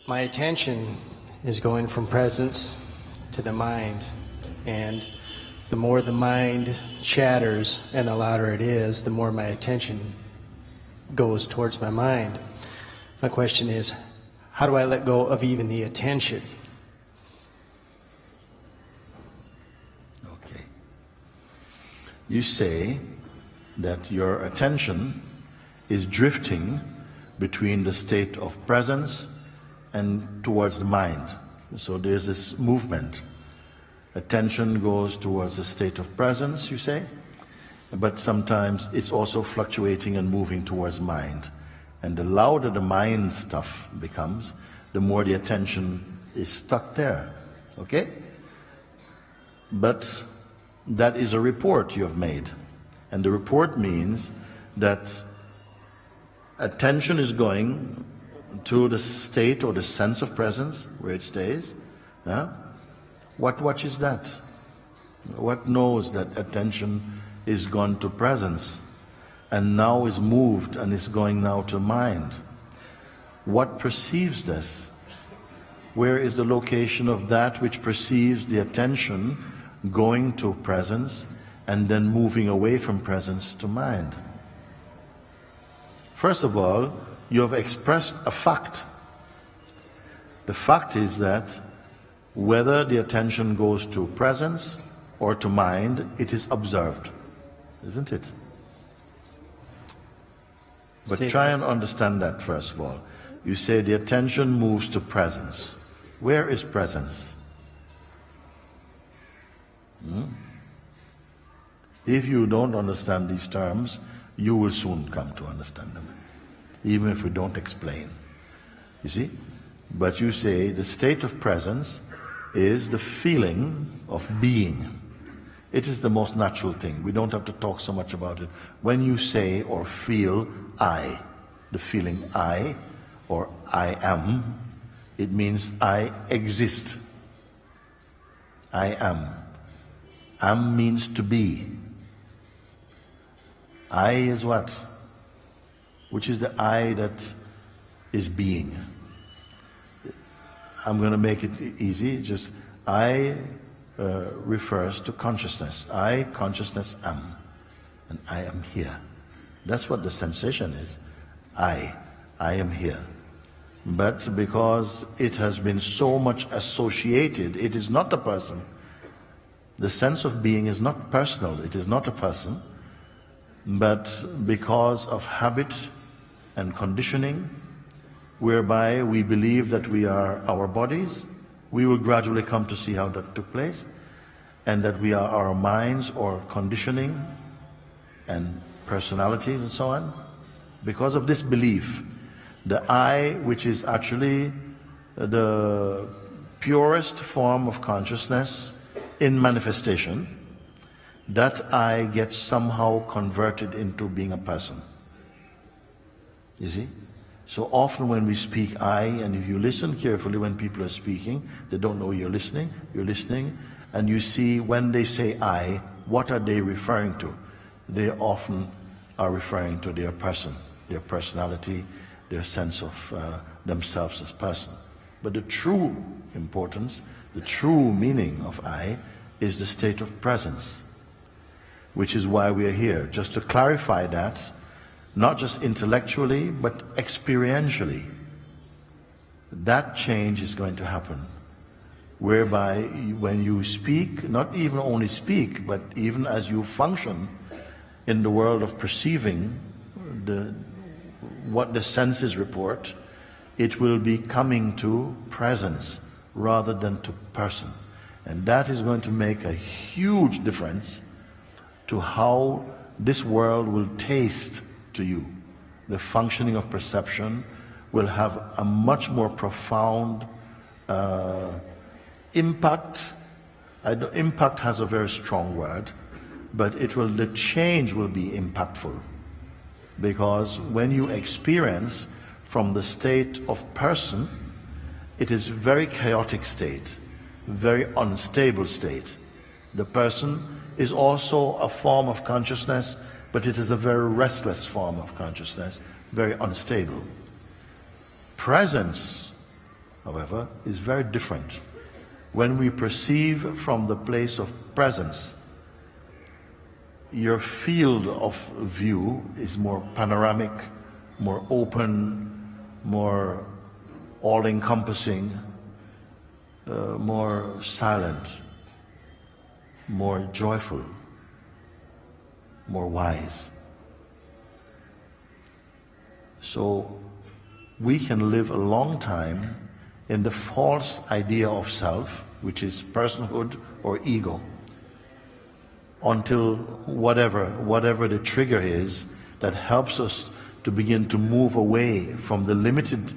My attention is going from presence to the mind, and the more the mind chatters and the louder it is, the more my attention goes towards my mind. My question is, how do I let go of even the attention? Okay. You say that your attention is drifting between the state of presence and towards the mind. So there's this movement. Attention goes towards the state of presence, you say, but sometimes it's also fluctuating and moving towards mind. And the louder the mind stuff becomes, the more the attention is stuck there. Okay? But that is a report you have made. And the report means that attention is going to the state or the sense of presence where it stays. What watches that? What knows that attention is gone to presence and now is moved and is going now to mind? What perceives this? Where is the location of that which perceives the attention going to presence and then moving away from presence to mind? First of all, you have expressed a fact. The fact is that whether the attention goes to presence or to mind, it is observed, isn't it? But try and understand that first of all. You say the attention moves to presence. Where is presence? If you don't understand these terms, you will soon come to understand them, even if we don't explain. You see? But you say the state of presence is the feeling of being. It is the most natural thing. We don't have to talk so much about it. When you say or feel I, the feeling I or I am, it means I exist. I am. Am means to be. I is what? Which is the I that is being. I'm going to make it easy. Just I refers to consciousness. I, consciousness, am. And I am here. That's what the sensation is. I am here. But because it has been so much associated, it is not a person. The sense of being is not personal. It is not a person. But because of habit and conditioning, whereby we believe that we are our bodies, we will gradually come to see how that took place, and that we are our minds or conditioning and personalities and so on. Because of this belief, the I, which is actually the purest form of consciousness in manifestation, that I gets somehow converted into being a person. You see? So often when we speak I, and if you listen carefully when people are speaking, they don't know you're listening, and you see when they say I, what are they referring to? They often are referring to their person, their personality, their sense of themselves as person. But the true importance, the true meaning of I is the state of presence, which is why we are here, just to clarify that, not just intellectually, but experientially. That change is going to happen, whereby when you speak, not even only speak, but even as you function in the world of perceiving what the senses report, it will be coming to presence rather than to person. And that is going to make a huge difference to how this world will taste to you. The functioning of perception will have a much more profound impact. Impact has a very strong word, but the change will be impactful. Because when you experience from the state of person, it is a very chaotic state, very unstable state. The person is also a form of consciousness, but it is a very restless form of consciousness, very unstable. Presence, however, is very different. When we perceive from the place of presence, your field of view is more panoramic, more open, more all-encompassing, more silent, more joyful, more wise. So we can live a long time in the false idea of self, which is personhood or ego, until whatever the trigger is that helps us to begin to move away from the limited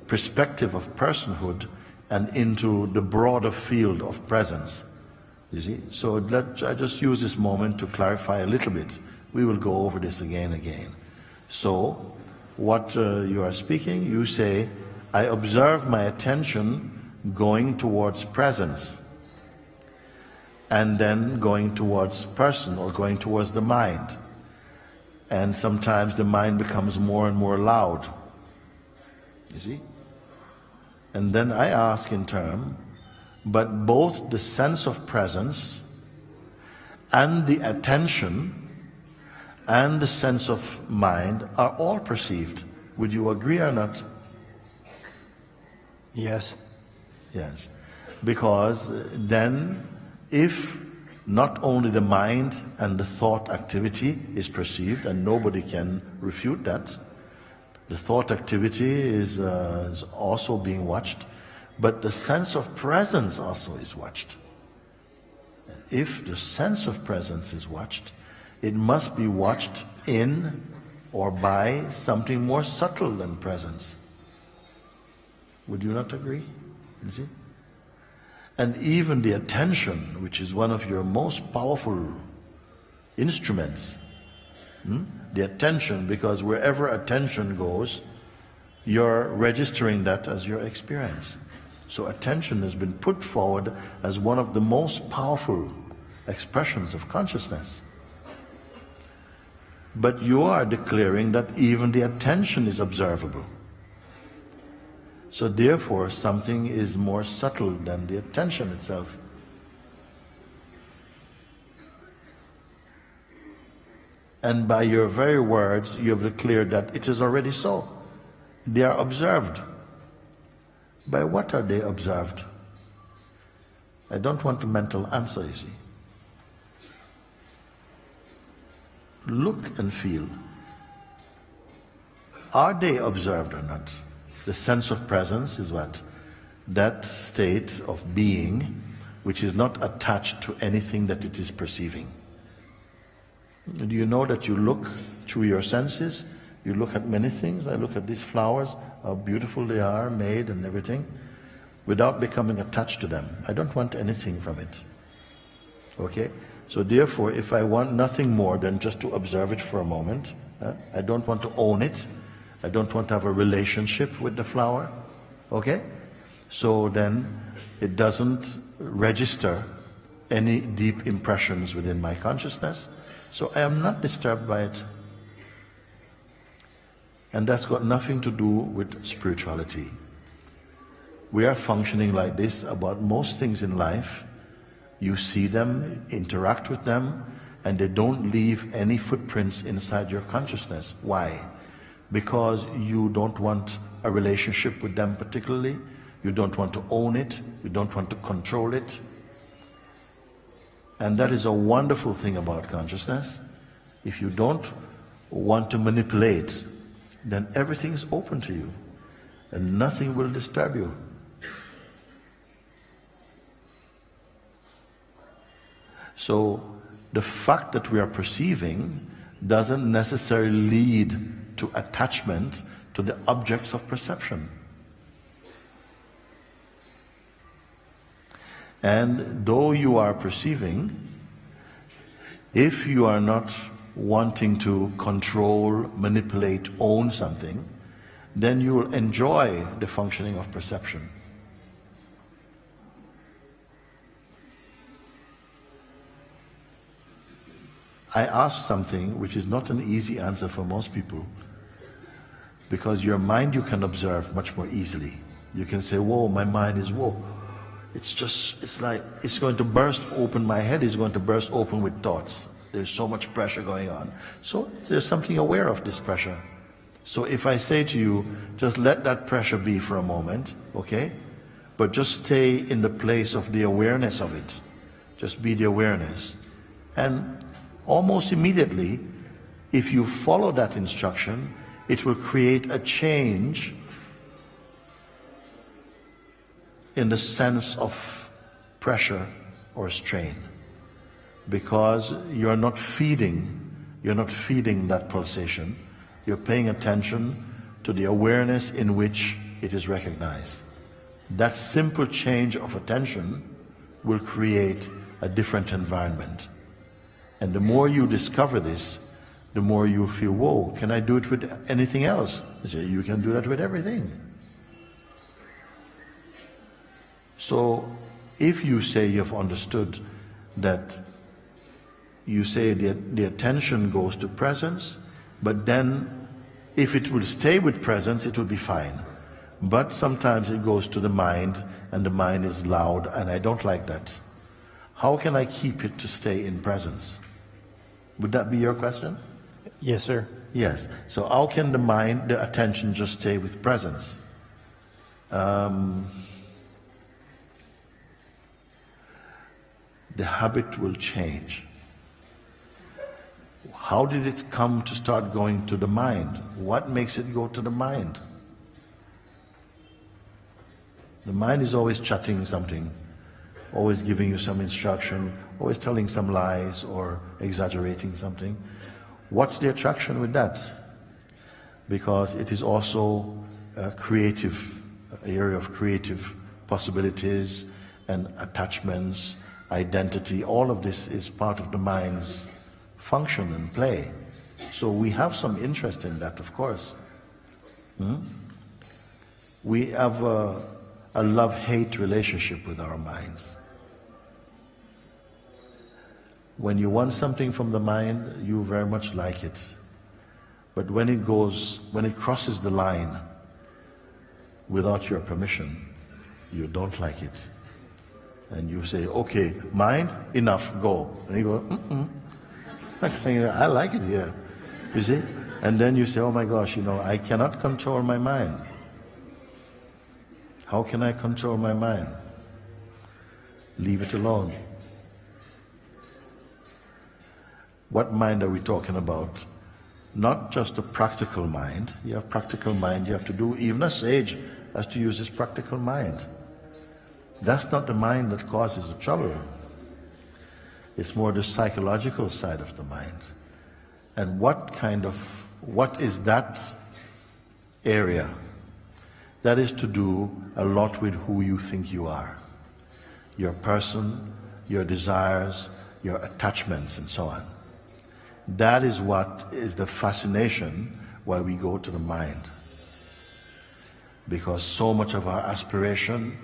perspective of personhood and into the broader field of presence. You see? So I just use this moment to clarify a little bit. We will go over this again and again. So, what you are speaking, you say, I observe my attention going towards presence, and then going towards person or going towards the mind. And sometimes the mind becomes more and more loud. You see? And then I ask in turn, but both the sense of presence and the attention and the sense of mind are all perceived. Would you agree or not? Yes. Yes. Because then, if not only the mind and the thought activity is perceived, and nobody can refute that, the thought activity is also being watched, but the sense of presence also is watched. If the sense of presence is watched, it must be watched in or by something more subtle than presence. Would you not agree? You see? And even the attention, which is one of your most powerful instruments, the attention, because wherever attention goes, you're registering that as your experience. So attention has been put forward as one of the most powerful expressions of consciousness. But you are declaring that even the attention is observable. So therefore, something is more subtle than the attention itself. And by your very words, you have declared that it is already so. They are observed. By what are they observed? I don't want a mental answer, you see. Look and feel. Are they observed or not? The sense of presence is what? That state of being which is not attached to anything that it is perceiving. Do you know that you look through your senses? You look at many things. I look at these flowers, how beautiful they are, made and everything, without becoming attached to them. I don't want anything from it. Okay? So therefore, if I want nothing more than just to observe it for a moment, I don't want to own it. I don't want to have a relationship with the flower. Okay? So then it doesn't register any deep impressions within my consciousness. So I am not disturbed by it. And that's got nothing to do with spirituality. We are functioning like this about most things in life. You see them, interact with them, and they don't leave any footprints inside your consciousness. Why? Because you don't want a relationship with them particularly. You don't want to own it. You don't want to control it. And that is a wonderful thing about consciousness. If you don't want to manipulate, then everything is open to you and nothing will disturb you. So the fact that we are perceiving doesn't necessarily lead to attachment to the objects of perception. And though you are perceiving, if you are not wanting to control, manipulate, own something, then you will enjoy the functioning of perception. I ask something which is not an easy answer for most people, because your mind you can observe much more easily. You can say, whoa, my mind is whoa. It's like it's going to burst open, my head is going to burst open with thoughts. There's so much pressure going on. So there's something aware of this pressure. So if I say to you, just let that pressure be for a moment, okay? But just stay in the place of the awareness of it. Just be the awareness. And almost immediately, if you follow that instruction, it will create a change in the sense of pressure or strain, because you're not feeding that pulsation. You're paying attention to the awareness in which it is recognized. That simple change of attention will create a different environment. And the more you discover this, the more you feel, whoa, can I do it with anything else? I say, you can do that with everything. So if you say you've understood that you say the attention goes to presence, but then if it will stay with presence, it will be fine. But sometimes it goes to the mind, and the mind is loud, and I don't like that. How can I keep it to stay in presence? Would that be your question? Yes, sir. Yes. So how can the mind, the attention just stay with presence? The habit will change. How did it come to start going to the mind? What makes it go to the mind? The mind is always chatting something, always giving you some instruction, always telling some lies or exaggerating something. What's the attraction with that? Because it is also a creative area of creative possibilities and attachments, identity. All of this is part of the mind's function and play. So we have some interest in that, of course. We have a love-hate relationship with our minds. When you want something from the mind, you very much like it. But when it crosses the line without your permission, you don't like it. And you say, okay, mind, enough, go. And you go, I like it here. You see? And then you say, oh my gosh, I cannot control my mind. How can I control my mind? Leave it alone. What mind are we talking about? Not just a practical mind. You have practical mind, you have to do, even a sage has to use his practical mind. That's not the mind that causes the trouble. It's more the psychological side of the mind. And what is that area? That is to do a lot with who you think you are. Your person, your desires, your attachments, and so on. That is what is the fascination why we go to the mind. Because so much of our aspiration,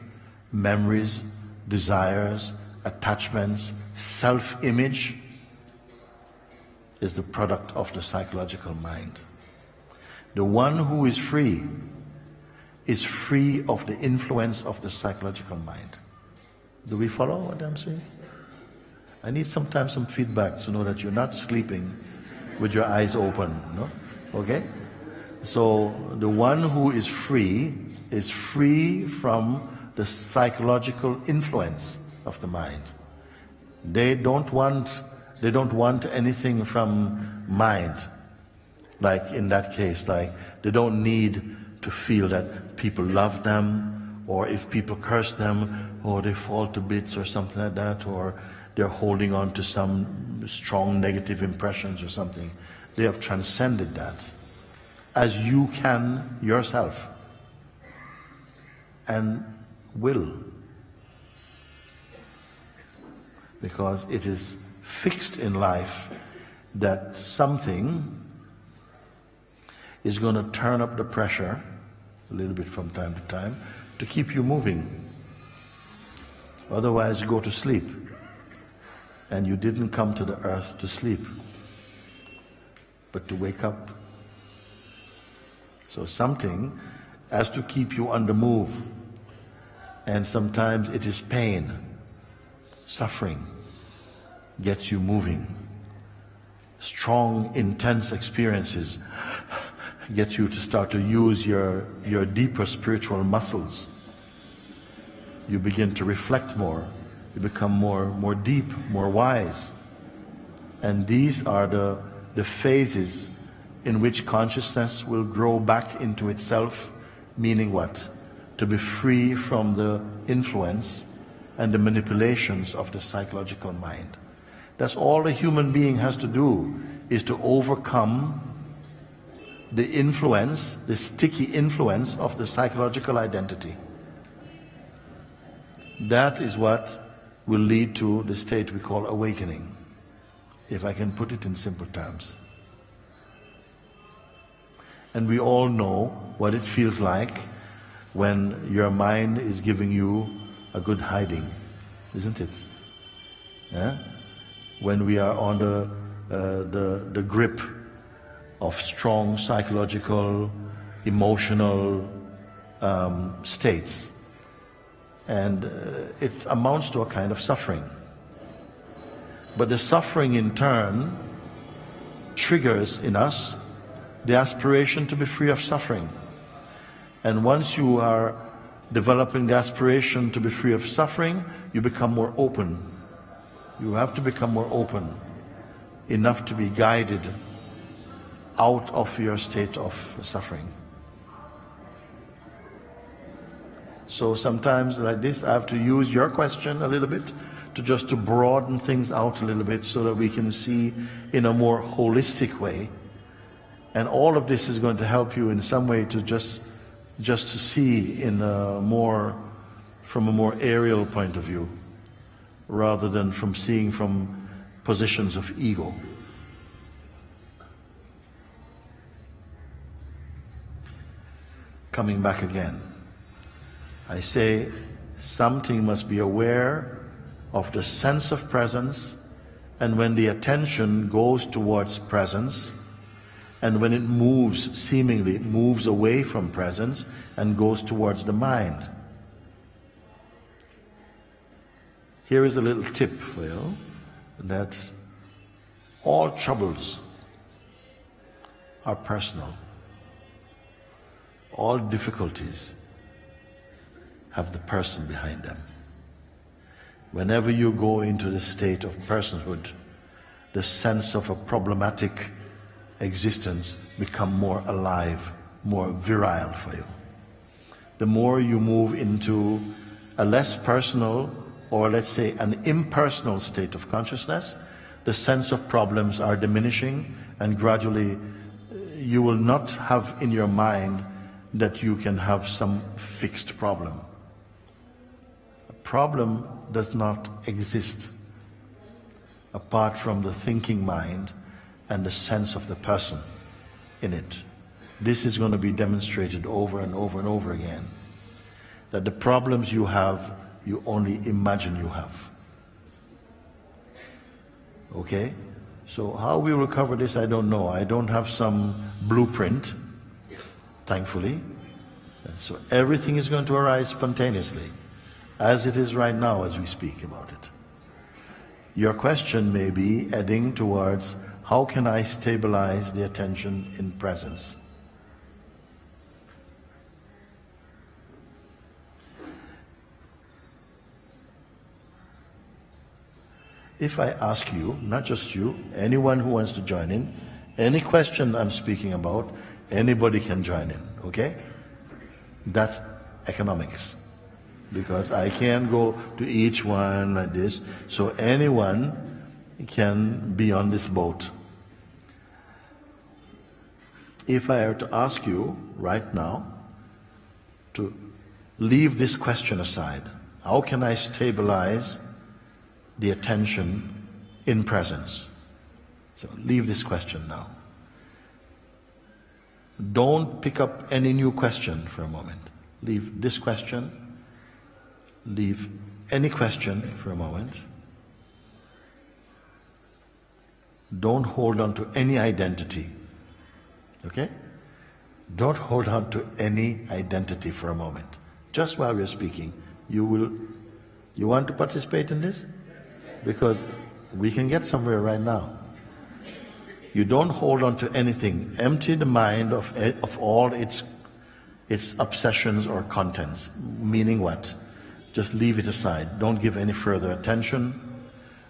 memories, desires, attachments, self-image is the product of the psychological mind. The one who is free of the influence of the psychological mind. Do we follow what I'm saying? I need sometimes some feedback to know that you're not sleeping with your eyes open, no? Okay? So the one who is free from the psychological influence of the mind. They don't want anything from mind. Like in that case, like they don't need to feel that people love them, or if people curse them, or they fall to bits or something like that, or they're holding on to some strong negative impressions or something. They have transcended that, as you can yourself, and will. Because it is fixed in life that something is going to turn up the pressure a little bit from time to time to keep you moving. Otherwise you go to sleep, and you didn't come to the earth to sleep, but to wake up. So something has to keep you on the move. And sometimes it is pain, suffering gets you moving. Strong, intense experiences get you to start to use your deeper spiritual muscles. You begin to reflect more. You become more deep, more wise. And these are the phases in which consciousness will grow back into itself, meaning what? To be free from the influence and the manipulations of the psychological mind. That's all a human being has to do, is to overcome the influence, the sticky influence of the psychological identity. That is what will lead to the state we call awakening, if I can put it in simple terms. And we all know what it feels like when your mind is giving you a good hiding, isn't it? Yeah? When we are under the grip of strong psychological, emotional states. And it amounts to a kind of suffering. But the suffering in turn triggers in us the aspiration to be free of suffering. And once you are developing the aspiration to be free of suffering, you become more open. You have to become more open, enough to be guided out of your state of suffering. So sometimes like this, I have to use your question a little bit to broaden things out a little bit so that we can see in a more holistic way. And all of this is going to help you in some way to just to see in a more, from a more aerial point of view, rather than from seeing from positions of ego. Coming back again, I say something must be aware of the sense of presence, and when the attention goes towards presence, and when it moves, seemingly moves away from presence and goes towards the mind. Here is a little tip for you, that all troubles are personal. All difficulties have the person behind them. Whenever you go into the state of personhood, the sense of a problematic existence become more alive, more virile for you. The more you move into a less personal, or let's say an impersonal state of consciousness, the sense of problems are diminishing, and gradually you will not have in your mind that you can have some fixed problem. A problem does not exist apart from the thinking mind and the sense of the person in it. This is going to be demonstrated over and over and over again. That the problems you have, you only imagine you have. Okay? So how we will cover this, I don't know. I don't have some blueprint, thankfully. So everything is going to arise spontaneously, as it is right now as we speak about it. Your question may be heading towards, how can I stabilize the attention in presence? If I ask you, not just you, anyone who wants to join in, any question I'm speaking about, anybody can join in, okay? That's economics. Because I can't go to each one like this, so anyone can be on this boat. If I were to ask you right now to leave this question aside, how can I stabilize the attention in presence? So leave this question now. Don't pick up any new question for a moment. Leave this question. Leave any question for a moment. Don't hold on to any identity. Okay? Don't hold on to any identity for a moment. Just while we're speaking, You want to participate in this? Because we can get somewhere right now. You don't hold on to anything. Empty the mind of all its obsessions or contents. Meaning what? Just leave it aside. Don't give any further attention.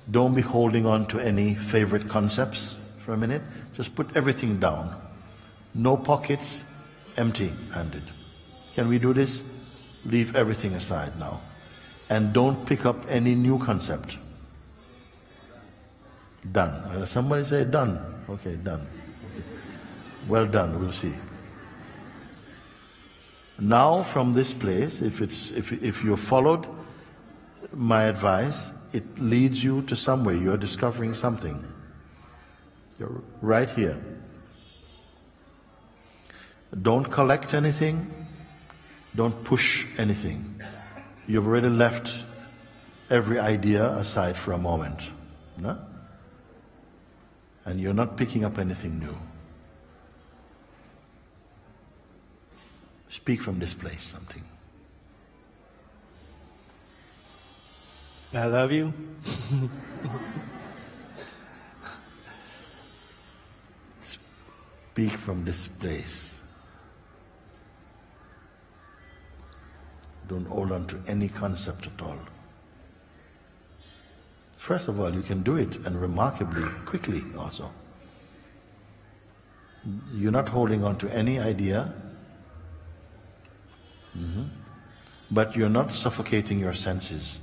Don't be holding on to any favorite concepts for a minute. Just put everything down. No pockets, empty-handed. Can we do this? Leave everything aside now. And don't pick up any new concept. Done. Somebody say done. Okay, done. Well done, we'll see. Now from this place, if you followed my advice, it leads you to somewhere. You're discovering something. You're right here. Don't collect anything. Don't push anything. You've already left every idea aside for a moment. No? And you're not picking up anything new. Speak from this place something. I love you. Speak from this place. Don't hold on to any concept at all. First of all, you can do it, and remarkably quickly also. You're not holding on to any idea, but you're not suffocating your senses.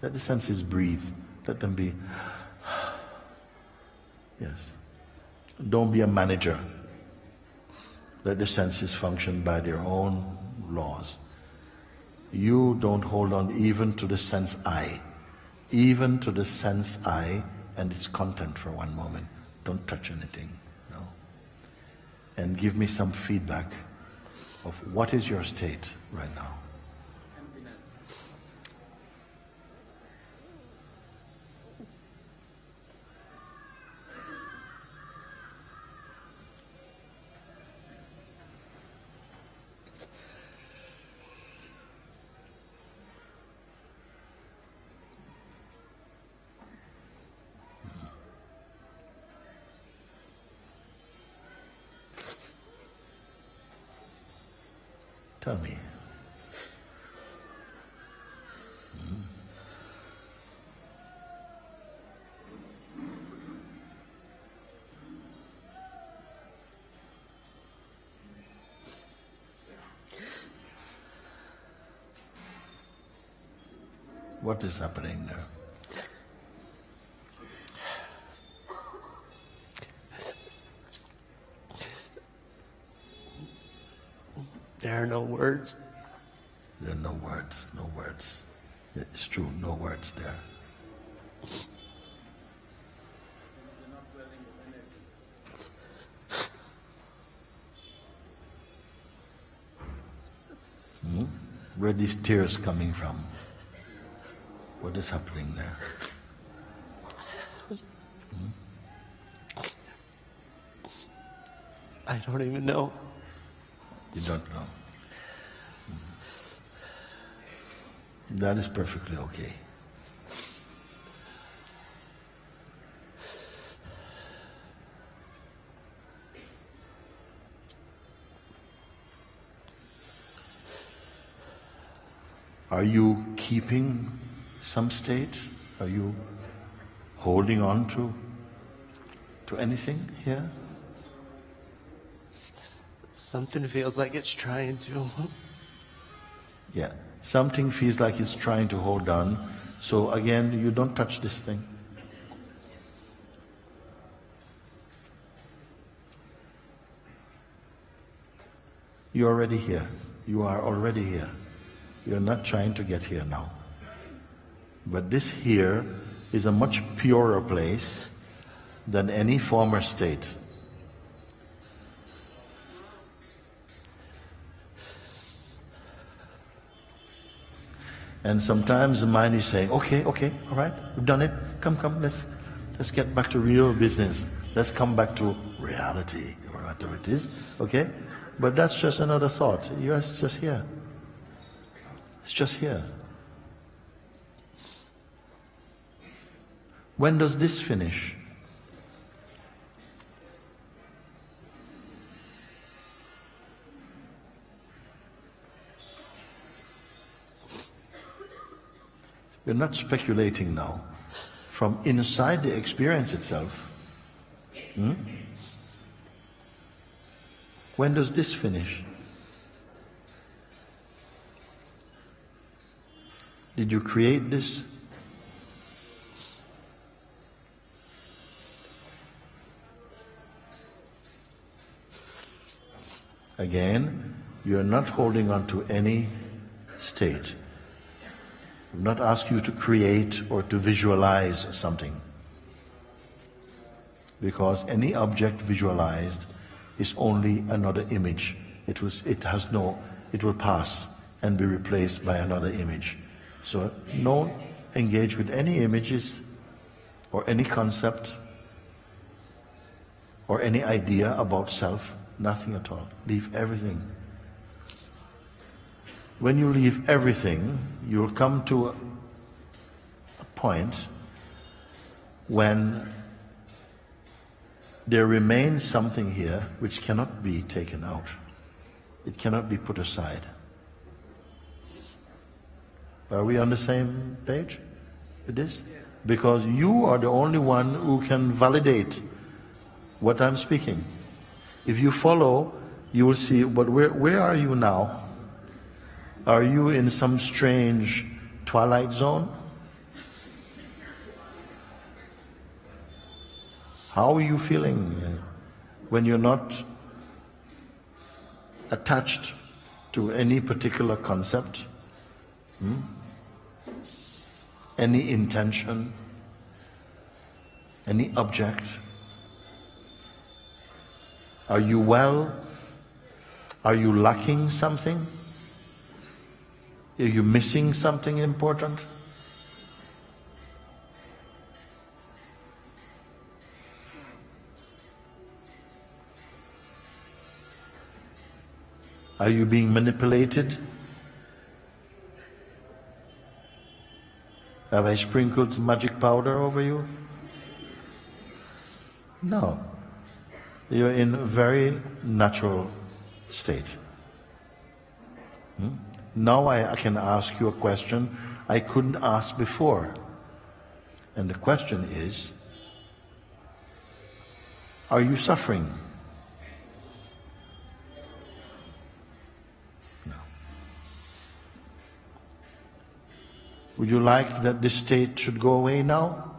Let the senses breathe. Let them be. Yes. Don't be a manager. Let the senses function by their own laws. You don't hold on even to the sense I. Even to the sense I and its content for one moment. Don't touch anything. No. And give me some feedback of what is your state right now. Tell me. What is happening there? There are no words. There are no words, no words. It's true, no words there. Where are these tears coming from? What is happening there? I don't even know. You don't know. That is perfectly okay. Are you keeping some state? Are you holding on to anything here? Something feels like it's trying to. Yeah, something feels like it's trying to hold on. So again, you don't touch this thing. You're already here. You are already here. You're not trying to get here now. But this here is a much purer place than any former state. And sometimes the mind is saying, okay, all right, we've done it. Come, let's get back to real business. Let's come back to reality, or whatever it is, okay? But that's just another thought. It's just here. It's just here. When does this finish? We're not speculating now. From inside the experience itself, when does this finish? Did you create this? Again, you're not holding on to any state. I'm not asking you to create or to visualize something. Because any object visualized is only another image. It will pass and be replaced by another image. So don't engage with any images or any concept or any idea about self. Nothing at all. Leave everything. When you leave everything, you'll come to a point when there remains something here which cannot be taken out. It cannot be put aside. Are we on the same page with this? Because you are the only one who can validate what I'm speaking. If you follow, you will see, but where are you now? Are you in some strange twilight zone? How are you feeling when you're not attached to any particular concept? Any intention? Any object? Are you well? Are you lacking something? Are you missing something important? Are you being manipulated? Have I sprinkled magic powder over you? No. You're in a very natural state. Now I can ask you a question I couldn't ask before. And the question is, are you suffering? No. Would you like that this state should go away now?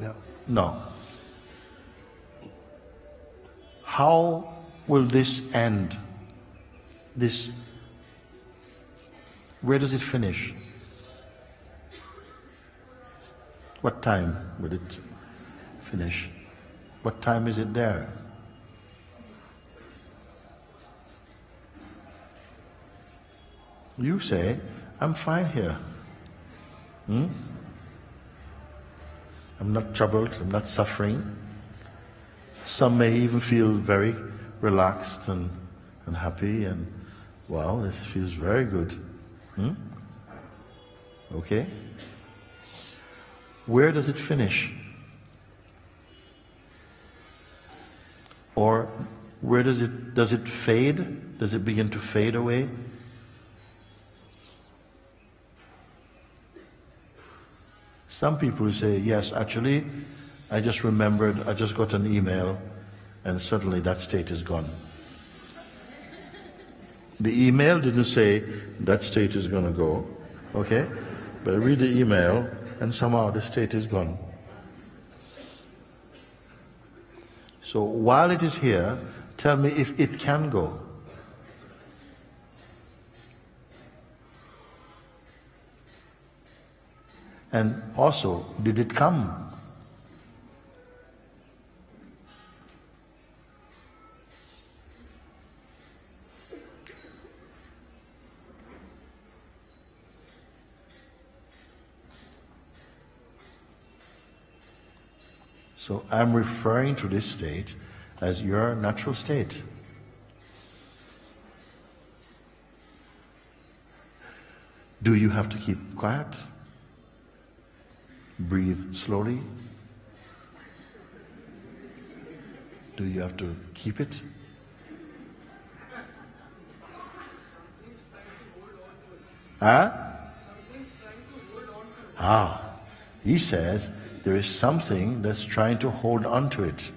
No. No. How will this end? Where does it finish? What time will it finish? What time is it there? You say, I'm fine here. I'm not troubled, I'm not suffering. Some may even feel very relaxed and happy and, wow, this feels very good. Okay? Where does it finish? Or where does it fade? Does it begin to fade away? Some people say, yes, actually, I just remembered, I just got an email and suddenly that state is gone. The email didn't say that state is going to go, okay? But I read the email and somehow the state is gone. So while it is here, tell me if it can go. And also, did it come? So I'm referring to this state as your natural state. Do you have to keep quiet? Breathe slowly. Do you have to keep it? Huh? He says there is something that's trying to hold on to it.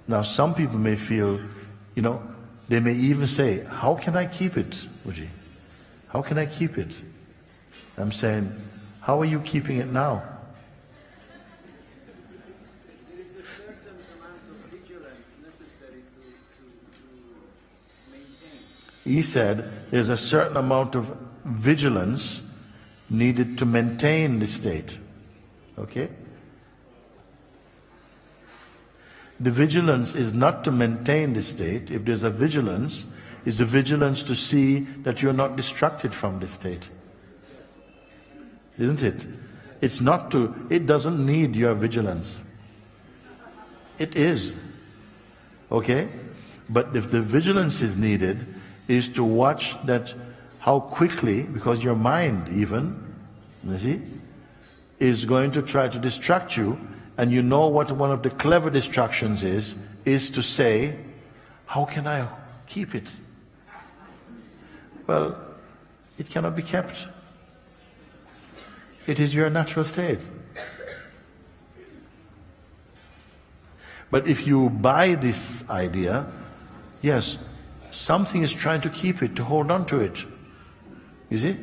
Now, some people may feel, they may even say, how can I keep it, Uji? How can I keep it? I'm saying, how are you keeping it now? There is a certain amount of vigilance necessary to maintain. He said there's a certain amount of vigilance needed to maintain the state. Okay? The vigilance is not to maintain the state. If there's a vigilance, it's the vigilance to see that you're not distracted from the state. Isn't it? It doesn't need your vigilance. It is. Okay? But if the vigilance is needed, is to watch that how quickly, because your mind even, you see, is going to try to distract you, and you know what one of the clever distractions is to say, how can I keep it? Well, it cannot be kept. It is your natural state. But if you buy this idea, yes, something is trying to keep it, to hold on to it. You see?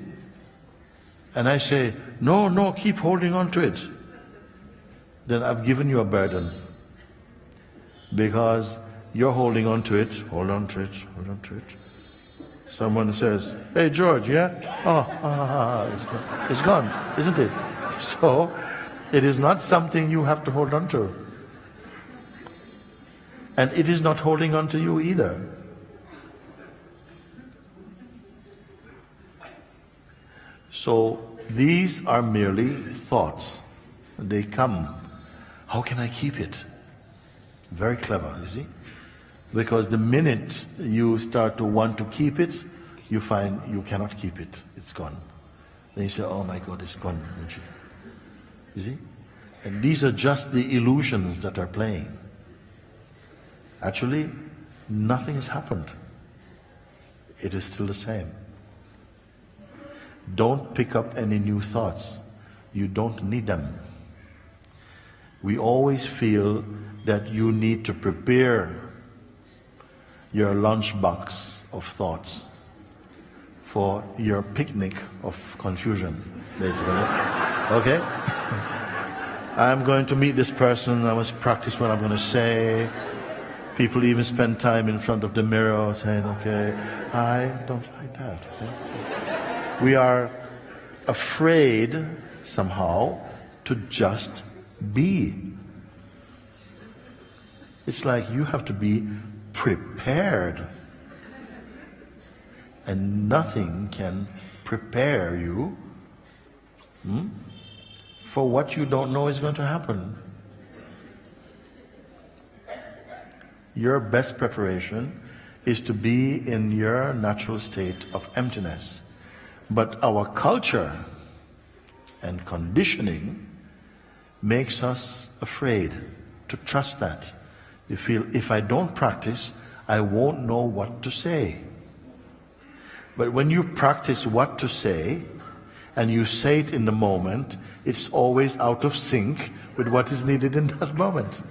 And I say, no, keep holding on to it. Then I've given you a burden. Because you're holding on to it, hold on to it, hold on to it. Someone says, hey George, yeah? It's gone, isn't it? So, it is not something you have to hold on to. And it is not holding on to you either. So, these are merely thoughts. They come. How can I keep it? Very clever, you see? Because the minute you start to want to keep it, you find you cannot keep it. It's gone. Then you say, oh my God, it's gone. You see? And these are just the illusions that are playing. Actually, nothing has happened. It is still the same. Don't pick up any new thoughts. You don't need them. We always feel that you need to prepare your lunchbox of thoughts for your picnic of confusion, basically. Okay? I'm going to meet this person, I must practice what I'm going to say. People even spend time in front of the mirror saying, okay, I don't like that. Okay? So we are afraid somehow to just be. It's like you have to be prepared. And nothing can prepare you for what you don't know is going to happen. Your best preparation is to be in your natural state of emptiness. But our culture and conditioning makes us afraid to trust that. You feel, if I don't practice, I won't know what to say. But when you practice what to say, and you say it in the moment, it's always out of sync with what is needed in that moment.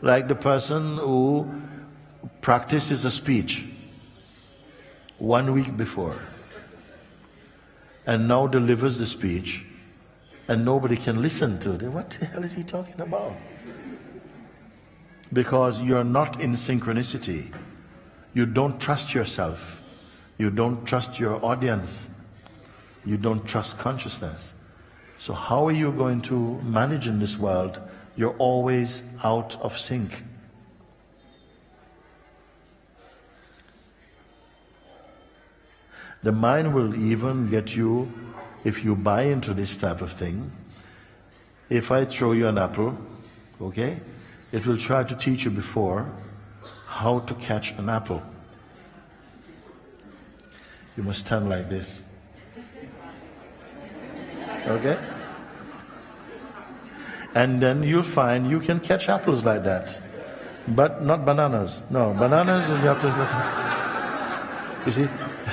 Like the person who practices a speech 1 week before, and now delivers the speech, and nobody can listen to it. What the hell is he talking about? Because you're not in synchronicity. You don't trust yourself. You don't trust your audience. You don't trust consciousness. So how are you going to manage in this world? You're always out of sync. The mind will even get you, if you buy into this type of thing, if I throw you an apple, okay, it will try to teach you before how to catch an apple. You must stand like this. Okay? And then you'll find you can catch apples like that. But not bananas. No, bananas you have to... You see?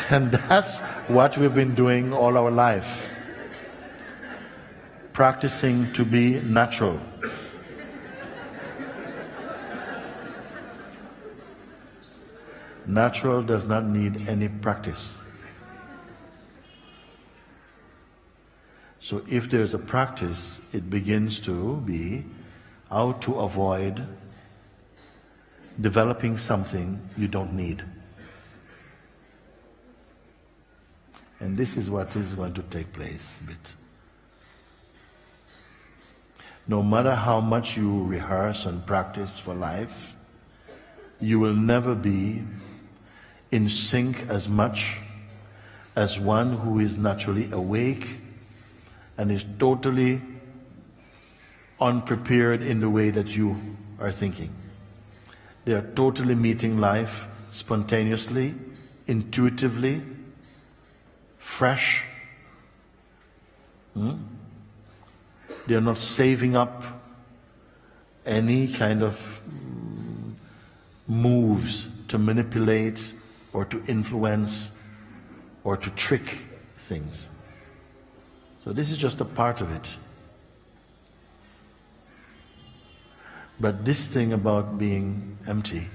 And that's what we've been doing all our life. Practicing to be natural. Natural does not need any practice. So if there's a practice, it begins to be how to avoid developing something you don't need. And this is what is going to take place a bit. No matter how much you rehearse and practice for life, you will never be in sync as much as one who is naturally awake and is totally unprepared in the way that you are thinking. They are totally meeting life spontaneously, intuitively, fresh. They are not saving up any kind of moves to manipulate or to influence or to trick things. So this is just a part of it. But this thing about being empty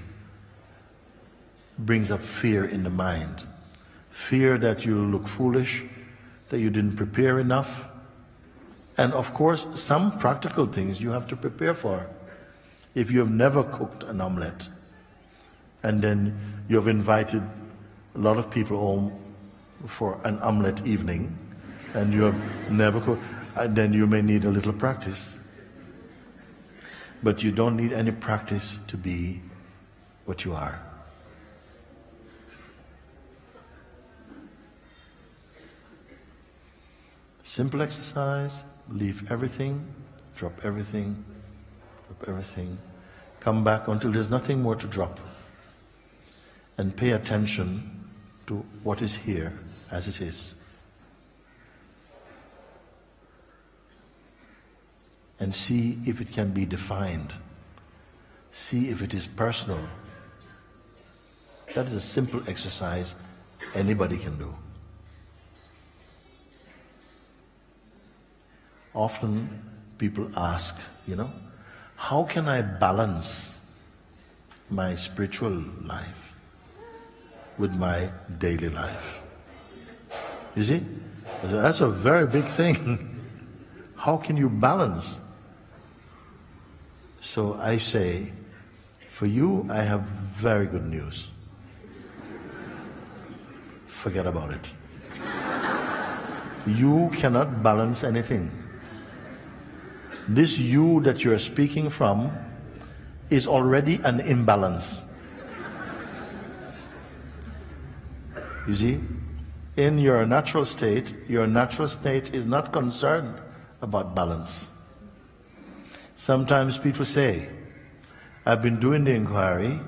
brings up fear in the mind. Fear that you'll look foolish, that you didn't prepare enough. And of course, some practical things you have to prepare for. If you have never cooked an omelette, and then you have invited a lot of people home for an omelette evening, and you have never cooked, then you may need a little practice. But you don't need any practice to be what you are. Simple exercise, leave everything, drop everything, come back until there's nothing more to drop. And pay attention to what is here as it is. And see if it can be defined. See if it is personal. That is a simple exercise anybody can do. Often people ask, how can I balance my spiritual life with my daily life? You see? That's a very big thing. How can you balance? So I say, for you, I have very good news. Forget about it. You cannot balance anything. This you that you are speaking from is already an imbalance. You see? In your natural state is not concerned about balance. Sometimes people say, I've been doing the inquiry,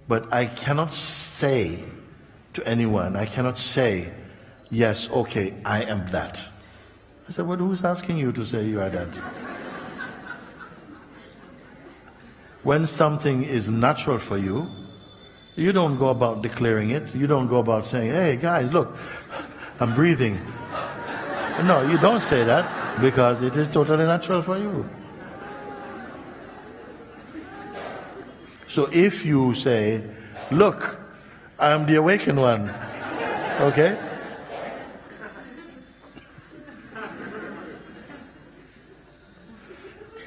but I cannot say to anyone, I cannot say, yes, okay, I am that. I said, well, who's asking you to say you are that? When something is natural for you, you don't go about declaring it. You don't go about saying, hey guys, look, I'm breathing. No, you don't say that because it is totally natural for you. So if you say, look, I'm the awakened one, okay?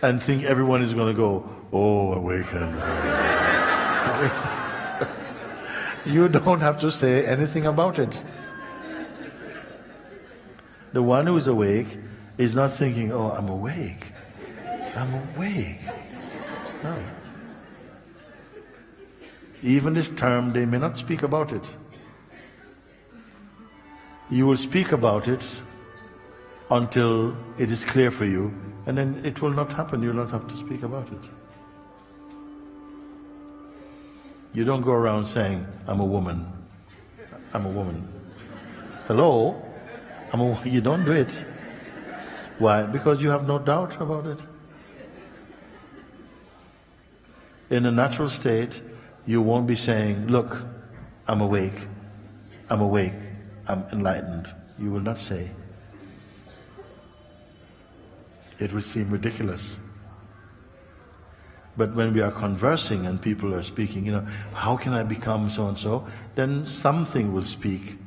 And think everyone is going to go, oh, awakened. You don't have to say anything about it. The one who is awake is not thinking, oh, I'm awake. I'm awake. No. Even this term, they may not speak about it. You will speak about it until it is clear for you, and then it will not happen. You will not have to speak about it. You don't go around saying, I'm a woman. I'm a woman. Hello? You don't do it. Why? Because you have no doubt about it. In a natural state, you won't be saying, look, I'm awake, I'm awake, I'm enlightened. You will not say. It would seem ridiculous. But when we are conversing and people are speaking, how can I become so and so? Then something will speak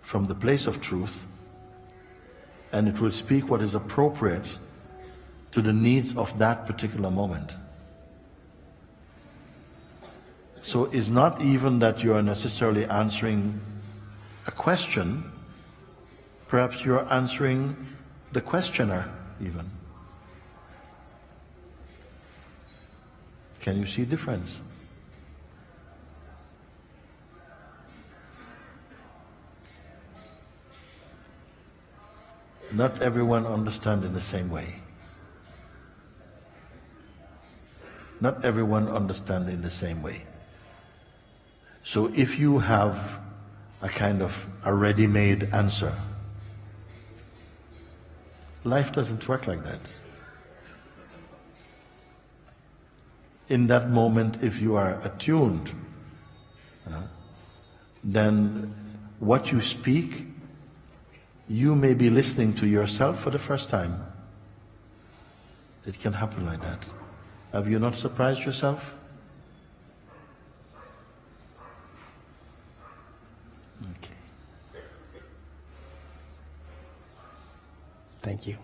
from the place of truth, and it will speak what is appropriate to the needs of that particular moment. So it's not even that you are necessarily answering a question, perhaps you are answering the questioner even. Can you see difference? Not everyone understands in the same way. Not everyone understands in the same way. So if you have a kind of a ready-made answer, life doesn't work like that. In that moment, if you are attuned, then what you speak, you may be listening to yourself for the first time. It can happen like that. Have you not surprised yourself? Thank you.